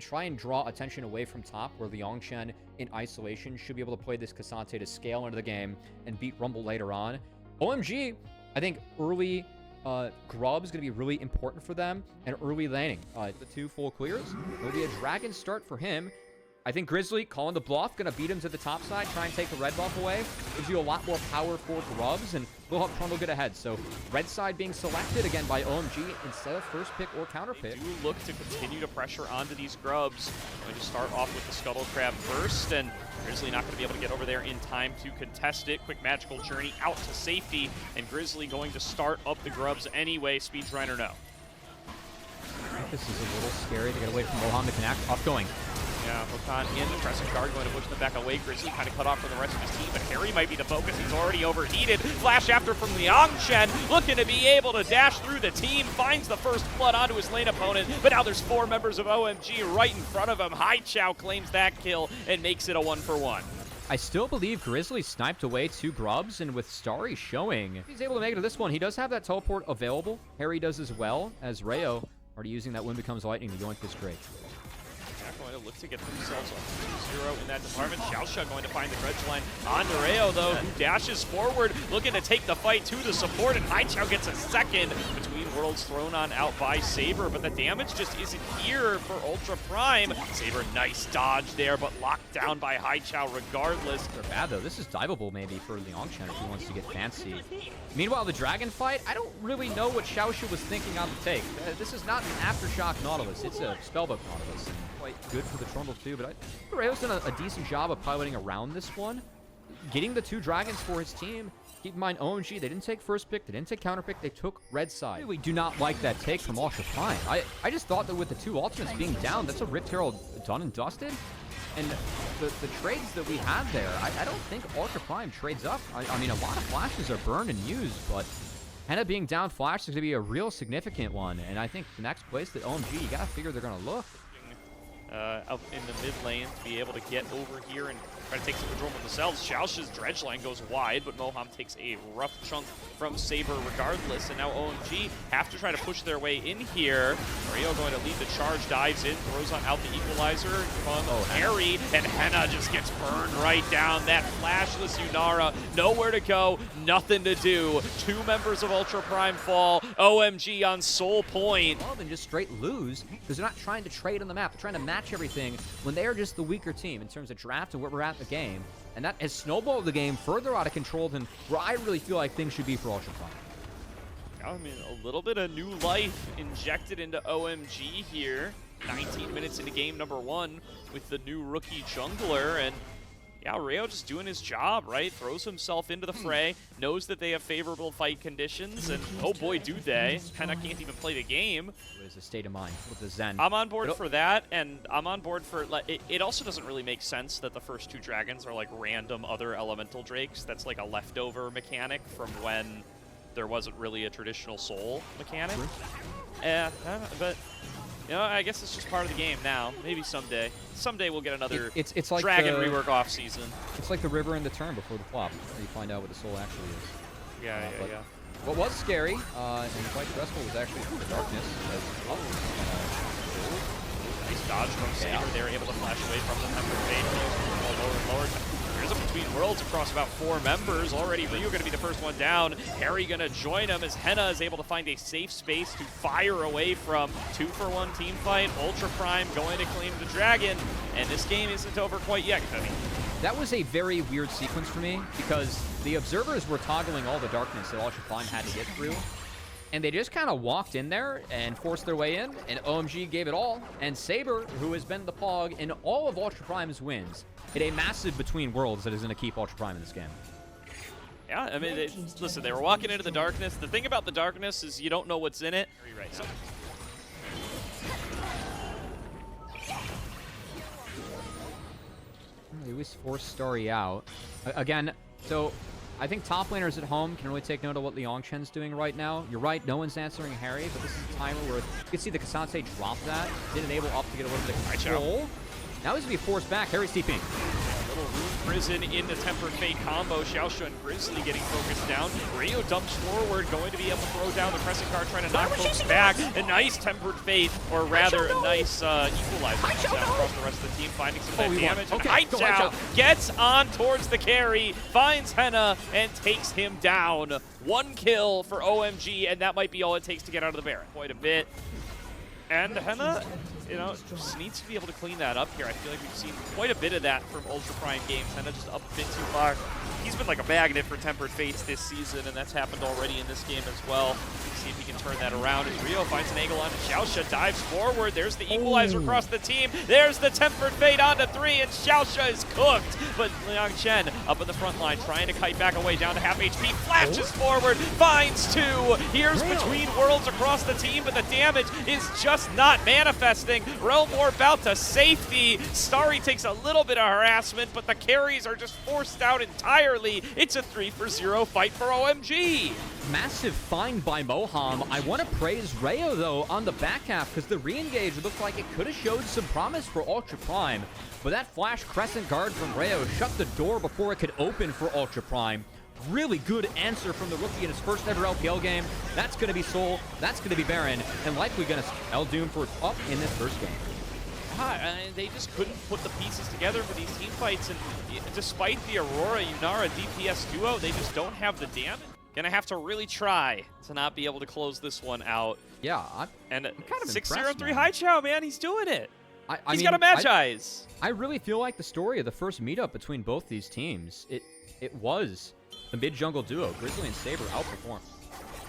and try and draw attention away from top, where Liangchen in isolation should be able to play this K'Sante to scale into the game and beat Rumble later on. OMG, I think early grub is going to be really important for them, and early laning. The 2 full clears. It'll be a dragon start for him. I think Grizzly calling the bluff, going to beat him to the top side, try and take the red buff away. Gives you a lot more power for grubs, and will help Trundle get ahead. So red side being selected again by OMG instead of first pick or counter pick. They do look to continue to pressure onto these grubs. Going to start off with the Scuttle Crab first, and Grizzly not going to be able to get over there in time to contest it. Quick magical journey out to safety, and Grizzly going to start up the grubs anyway, speedrun or no. This is a little scary. They got to wait for Moham to connect. Off going. Yeah, Hokan in, the pressing guard going to push them back away. Grizzly kind of cut off from the rest of his team, but Harry might be the focus. He's already overheated. Flash after from Liangchen, looking to be able to dash through the team, finds the first blood onto his lane opponent, but now there's 4 members of OMG right in front of him. Haichao claims that kill and makes it a 1-for-1. I still believe Grizzly sniped away 2 grubs, and with Starry showing, he's able to make it to this one. He does have that teleport available. Harry does as well, as Rayo already using that Wind Becomes Lightning to go into this Drake. Going to look to get themselves up 2-0 in that department. Xiaosha going to find the dredge line on Rayo, though, who dashes forward, looking to take the fight to the support, and Haichao gets a second between worlds thrown on out by Saber, but the damage just isn't here for Ultra Prime. Saber, nice dodge there, but locked down by Haichao regardless. They're bad, though. This is diveable maybe for Liangchen if he wants to get fancy. Meanwhile, the Dragon fight, I don't really know what Xiaosha was thinking on the take. This is not an Aftershock Nautilus. It's a Spellbook Nautilus. And quite good for the Trundle, too. But I think Rayo's done a decent job of piloting around this one. Getting the 2 dragons for his team. Keep in mind, OMG, they didn't take first pick. They didn't take counter pick. They took red side. I really do not like that take from Ultra Prime. I just thought that with the 2 ultimates being down, that's a Rift Herald done and dusted. And the trades that we have there, I don't think Ultra Prime trades up. I mean, a lot of flashes are burned and used, but Henna being down flash is going to be a real significant one. And I think the next place that OMG, you got to figure they're going to look. Out in the mid lane to be able to get over here and try to take some control of themselves. Xiaosha's dredge line goes wide, but Moham takes a rough chunk from Saber regardless, and now OMG have to try to push their way in here. Mario going to lead the charge, dives in, throws on out the equalizer from Harry, and Henna just gets burned right down. That flashless Yunara, nowhere to go, nothing to do. 2 members of Ultra Prime fall. OMG on Soul Point. Well, then just straight lose, because they're not trying to trade on the map. They're trying to match everything when they are just the weaker team in terms of draft and where we're at in the game. And that has snowballed the game further out of control than where I really feel like things should be for Ultra Prime. I mean, a little bit of new life injected into OMG here. 19 minutes into game number 1 with the new rookie jungler, and yeah, Rayo just doing his job, right? Throws himself into the fray, knows that they have favorable fight conditions, and oh boy, do they. Henna can't even play the game. What is the state of mind with the Zen? I'm on board for that, and I'm on board for, it also doesn't really make sense that the first 2 dragons are like random other elemental drakes. That's like a leftover mechanic from when there wasn't really a traditional soul mechanic. Yeah, but you know, I guess it's just part of the game now. Maybe someday. Someday we'll get another it's like dragon rework off season. It's like the river and the turn before the flop, where you find out what the soul actually is. Yeah, yeah. What was scary and quite stressful was actually the darkness. Nice dodge from Saber. They were able to flash away from the Temper Fade. Lower and lower. Here's up between worlds across about 4 members. Already Ryu going to be the first one down. Harry going to join him as Henna is able to find a safe space to fire away from. 2-for-1 team fight. Ultra Prime going to claim the dragon. And this game isn't over quite yet, Cody. That was a very weird sequence for me because the observers were toggling all the darkness that Ultra Prime had to get through. And they just kind of walked in there and forced their way in, and OMG gave it all. And Saber, who has been the pog in all of Ultra Prime's wins, hit a massive between worlds that is going to keep Ultra Prime in this game. Yeah, I mean, listen, they were walking into the darkness. The thing about the darkness is you don't know what's in it. Right now. They always force Starry out. Again, so I think top laners at home can really take note of what Liangchen's doing right now. You're right, no one's answering Harry, but this is a timer where you can see the K'Sante drop that. Didn't enable up to get a little bit of control. Now he's going to be forced back. Harry's TPing. Little Rune Prison in the Tempered Fate combo. Xiaoshu and Grizzly getting focused down. Rio dumps forward, going to be able to throw down the Crescent Guard, trying to knock folks back. A nice Tempered Fate, or rather a nice equalizer comes down across the rest of the team, finding some of that damage. Okay, Haichao gets on towards the carry, finds Henna, and takes him down. 1 kill for OMG, and that might be all it takes to get out of the Baron. Quite a bit. And Henna, you know, just needs to be able to clean that up here. I feel like we've seen quite a bit of that from Ultra Prime games. Henna just up a bit too far. He's been like a magnet for Tempered Fates this season, and that's happened already in this game as well. See if he can turn that around as Rio finds an angle on Xiaoshu, dives forward. There's the equalizer across the team. There's the Tempered Fate onto 3, and Xiaoshu is cooked. But Liang Chen up in the front line, trying to kite back away down to half HP. Flashes forward, finds 2. Here's Between Worlds across the team, but the damage is just not manifesting. Realm War about to safety. Starry takes a little bit of harassment, but the carries are just forced out entirely. It's a 3-for-0 fight for OMG. Massive find by Moham. I want to praise Rayo, though, on the back half, because the re-engage looked like it could have showed some promise for Ultra Prime. But that flash Crescent Guard from Rayo shut the door before it could open for Ultra Prime. Really good answer from the rookie in his first ever LPL game. That's going to be Soul, that's going to be Baron, and likely going to El Doom for up in this first game. They just couldn't put the pieces together for these team fights, and despite the Aurora Yunara DPS duo, they just don't have the damage. Gonna have to really try to not be able to close this one out. Yeah, I'm kind of 6-0-3 Haichao, man, he's doing it. He's mean, got a match eyes. I really feel like the story of the first meetup between both these teams, it was the mid-jungle duo, Grizzly and Saber, outperformed.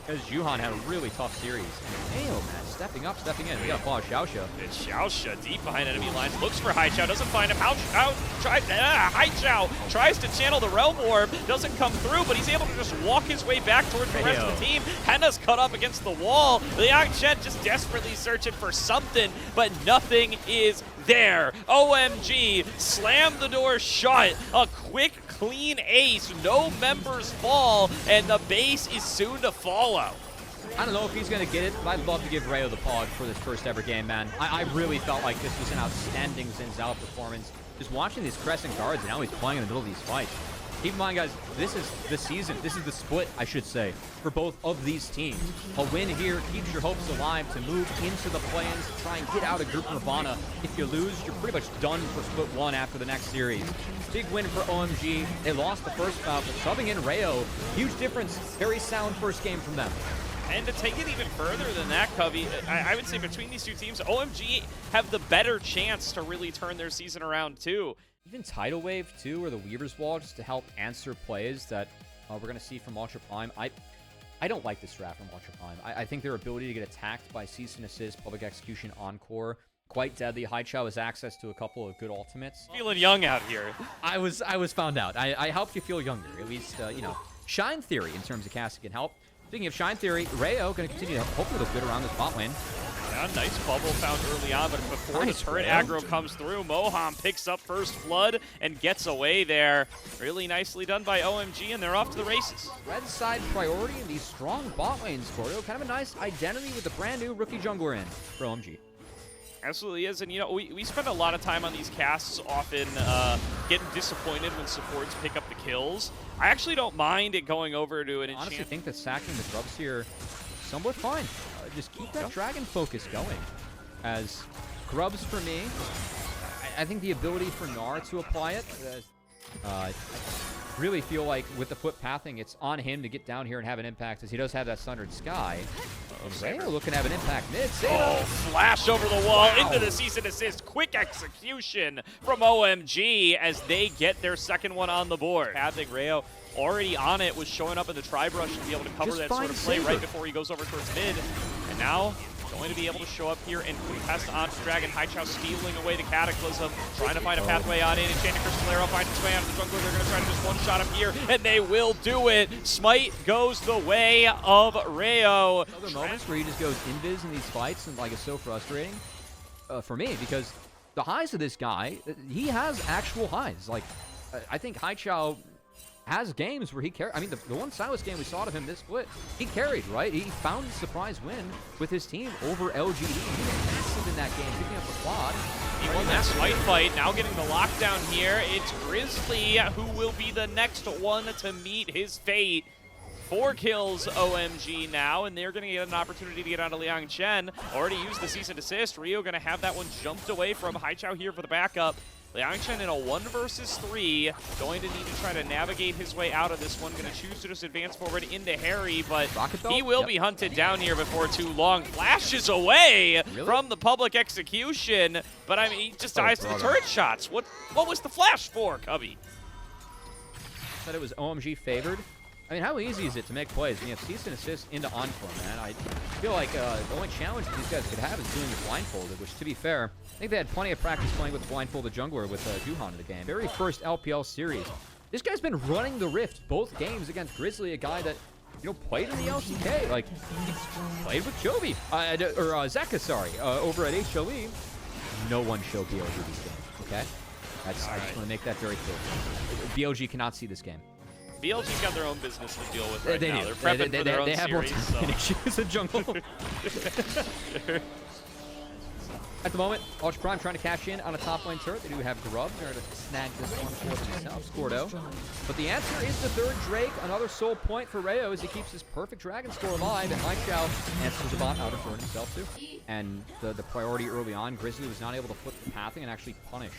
Because Juhan had a really tough series. And Ayo, man, stepping up, stepping in. We gotta follow Xiaoshu. It's Xiaoshu deep behind enemy lines, looks for Haichao, doesn't find him. Haichao tries to channel the Realm Orb, doesn't come through, but he's able to just walk his way back towards the rest of the team. Henna's cut up against the wall. Liang Chen just desperately searching for something, but nothing is there. OMG, slam the door shut. A quick, clean ace, no members fall, and the base is soon to follow. I don't know if he's going to get it, but I'd love to give Rayo the pod for this first ever game, man. I really felt like this was an outstanding Xin Zhao performance. Just watching these Crescent Guards and how he's playing in the middle of these fights. Keep in mind, guys, this is the season, this is the split, I should say, for both of these teams. A win here keeps your hopes alive to move into the play-ins, to try and get out of Group Nirvana. If you lose, you're pretty much done for split 1 after the next series. Big win for OMG. They lost the first bout, but subbing in Rayo, huge difference. Very sound first game from them. And to take it even further than that, Covey, I would say between these two teams, OMG have the better chance to really turn their season around, too. Even Tidal Wave, too, or the Weaver's Wall, just to help answer plays that we're going to see from Ultra Prime. I don't like this draft from Ultra Prime. I think their ability to get attacked by Cease and Assist, Public Execution, Encore, quite deadly. Haichao has access to a couple of good ultimates. Feeling young out here. I was found out. I helped you feel younger, at least, you know. Shine Theory, in terms of casting, can help. Speaking of Shine Theory, Rayo going to continue to hopefully look good around this bot lane. Yeah, nice bubble found early on, but before the turret aggro comes through, Moham picks up first blood and gets away there. Really nicely done by OMG, and they're off to the races. Red side priority in these strong bot lanes, Corio. Kind of a nice identity with the brand new rookie jungler in for OMG. Absolutely is, and you know, we spend a lot of time on these casts often getting disappointed when supports pick up the kills. I actually don't mind it going over to an enchant. I honestly think that sacking the Grubs here is somewhat fine. Just keep that Dragon focus going. As Grubs for me, I think the ability for Gnar to apply it, I really feel like with the foot pathing, it's on him to get down here and have an impact, as he does have that Sundered Sky. Rayo looking to have an impact mid. Oh, flash over the wall into the Cease and Assist. Quick execution from OMG as they get their second one on the board. Pathing Rayo already on it, was showing up in the Tri-Brush to be able to cover that sort of play right before he goes over towards mid. And now going to be able to show up here and quick pass onto Dragon. Haichao stealing away the Cataclysm, trying to find a pathway on in. Enchanted Crystal Arrow finds its way out of the jungler. They're going to try to just one-shot him here, and they will do it. Smite goes the way of Rayo. Other moments where he just goes invis in these fights, and like it's so frustrating for me, because the highs of this guy, he has actual highs. Like, I think Haichao has games where he carried. I mean, the one Silas game we saw of him this split, he carried, right? He found a surprise win with his team over LGD. Massive involved in that game, picking up the quad. He won that smite fight, now getting the lockdown here. It's Grizzly who will be the next one to meet his fate. 4 kills OMG now, and they're going to get an opportunity to get onto Liang Chen. Already used the cease and desist. Rio going to have that one jumped away from Haichao here for the backup. Liang Chen in a 1 versus 3, going to need to try to navigate his way out of this one. Going to choose to just advance forward into Harry, but he will be hunted down here before too long. Flashes away from the public execution, but I mean, he just dies to the turret shots. What was the flash for, Cubby? Said it was OMG favored. I mean, how easy is it to make plays when you have cease and assist into Encore, man? I feel like the only challenge that these guys could have is doing it blindfolded, which, to be fair, I think they had plenty of practice playing with blindfolded jungler with Juhan in the game. Very first LPL series. This guy's been running the Rift both games against Grizzly, a guy that, you know, played in the LCK. Like, he played with Jovi, or Zeka, sorry, over at HLE. No one showed BOG this game, okay? I just want to make that very clear. BOG cannot see this game. BLG's got their own business to deal with right now. They're prepping for their own they have series. more issues in jungle. At the moment, Ultra Prime trying to cash in on a top lane turret. They do have Grub. They're going to snag this one for themselves, Gordo. But the answer is the 3rd Drake. Another soul point for Rayo as he keeps his perfect dragon score alive. And Haichao answers the bot out of turn himself too. And the priority early on, Grizzly was not able to flip the pathing and actually punish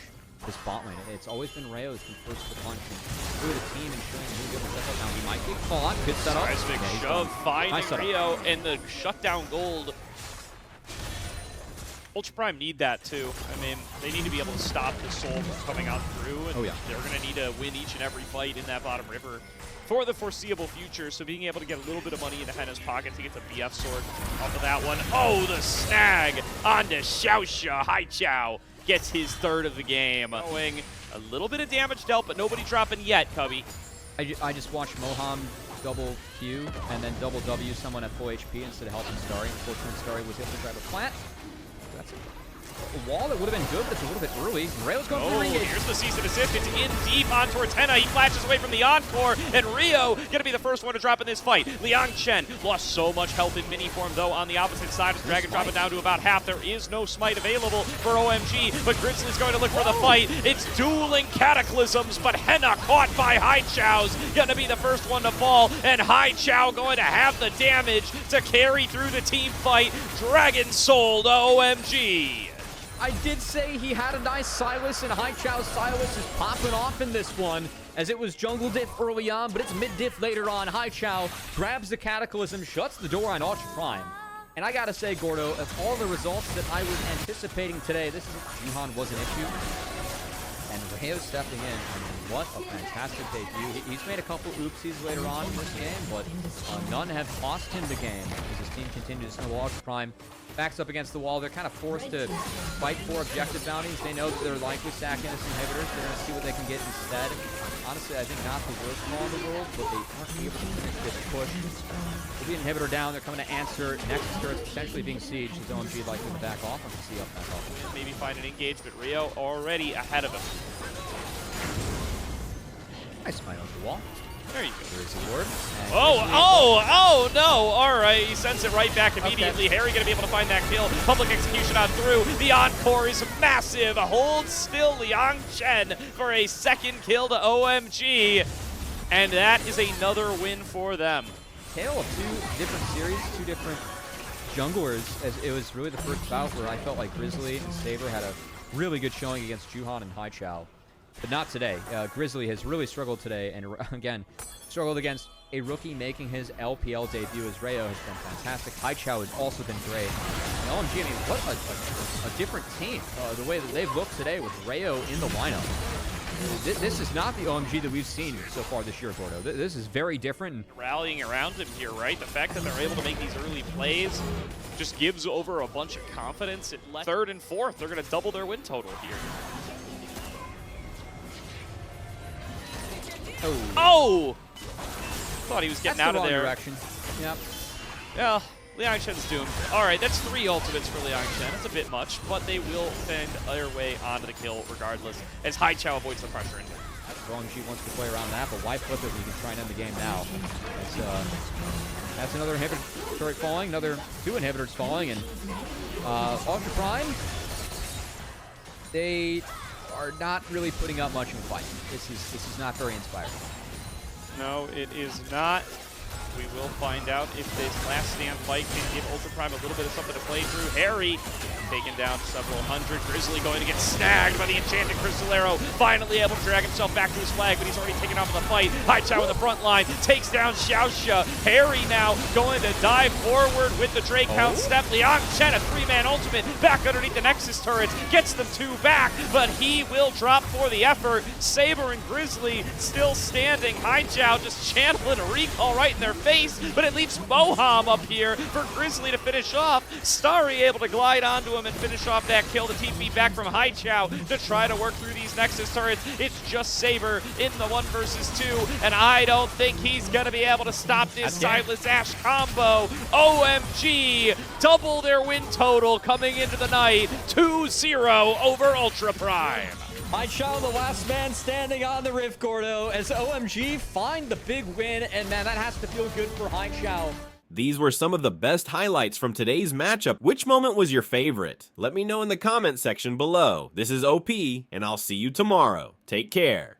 this bot lane. It's always been Rayo who's been first to punch and through the team, ensuring he'll be able to set up. Now he might get caught. Good setup. Seismic shove, finding Rio, and the shutdown gold. Ultra Prime need that too. I mean, they need to be able to stop the soul from coming out through, and they're going to need to win each and every fight in that bottom river for the foreseeable future. So being able to get a little bit of money into Henna's pocket to get the BF sword off of that one. Oh, the snag onto Xiaoxia. Haichao gets his 3rd of the game. Going a little bit of damage dealt, but nobody dropping yet, Cubby. I just watched Moham double Q and then double W someone at full HP instead of helping Starry. Unfortunately, Starry was able to grab a plant. That's a wall that would have been good, but it's a little bit early. Rayo's going for re-engage. Here's the cease and desist. It's in deep on towards Henna. He flashes away from the Encore, and Rio going to be the first one to drop in this fight. Liang Chen lost so much health in mini form, though, on the opposite side. As Dragon dropping down to about half. There is no smite available for OMG, but Grizzly's going to look for the fight. It's dueling cataclysms, but Henna caught by Haichao's going to be the first one to fall, and Haichao going to have the damage to carry through the team fight. Dragon Soul to OMG. I did say he had a nice Silas, and Haichao's Silas is popping off in this one, as it was jungle diff early on, but it's mid diff later on. Haichao grabs the Cataclysm, shuts the door on Ultra Prime. And I gotta say, Gordo, of all the results that I was anticipating today, this is Juhan was an issue. And Rayo stepping in. I mean, what a fantastic debut. He's made a couple oopsies later on in this game, but none have cost him the game as his team continues to snowball. Ultra Prime backs up against the wall. They're kind of forced to fight for objective bounties. They know that they're likely stacking this inhibitors. They're going to see what they can get instead. Honestly, I think not the worst call in the world, but they aren't able to finish this push. With the inhibitor down, they're coming to answer. Next turret's potentially being sieged. His OMG likely to back off. I can see up back off. Maybe find an engagement. Rio already ahead of him. Nice fight on the wall. There you go. There's a ward. Oh, no. All right, he sends it right back immediately. Okay. Harry going to be able to find that kill. Public execution on through. The Encore is massive. Hold still Liang Chen for a 2nd kill to OMG. And that is another win for them. Tale of 2 different series, 2 different junglers, as it was really the first bout where I felt like Grizzly and Saber had a really good showing against Juhan and Haichao. But not today. Grizzly has really struggled today, and again, struggled against a rookie making his LPL debut as Rayo has been fantastic. Haichao has also been great. And OMG, I mean, what a different team. The way that they've looked today with Rayo in the lineup. This is not the OMG that we've seen so far this year, Gordo. This is very different. Rallying around him here, right? The fact that they're able to make these early plays just gives over a bunch of confidence. At 3rd and 4th, they're going to double their win total here. Oh! Thought he was getting out of there. Direction. Yep. Yeah, Liang Chen's doomed. All right, that's 3 ultimates for Liang Chen. That's a bit much, but they will find their way onto the kill regardless, as Haichao avoids the pressure. OMG wants to play around that, but why flip it when you can try and end the game now? That's another inhibitor falling, another 2 inhibitors falling, and Ultra Prime, they are not really putting up much of a fight. This is not very inspiring. No, it is not. We will find out if this last stand fight can give Ultra Prime a little bit of something to play through. Harry taken down to several hundred. Grizzly going to get snagged by the enchanted Crystal Arrow. Finally able to drag himself back to his flag, but he's already taken off in the fight. Haichao in the front line takes down Xiaoxia. Harry now going to dive forward with the Drake Count step. Liang Chen, a 3-man ultimate, back underneath the Nexus turrets. Gets them 2 back, but he will drop for the effort. Saber and Grizzly still standing. Haichao just channeling a recall right in their face, but it leaves Moham up here for Grizzly to finish off. Starry able to glide onto him and finish off that kill. The TP back from Haichao to try to work through these Nexus turrets. It's just Saber in the 1 versus 2, and I don't think he's going to be able to stop this Sightless Ash combo. OMG, double their win total coming into the night, 2-0 over Ultra Prime. Haichao, the last man standing on the Rift, Gordo, as OMG find the big win, and man, that has to feel good for Haichao. These were some of the best highlights from today's matchup. Which moment was your favorite? Let me know in the comment section below. This is OP, and I'll see you tomorrow. Take care.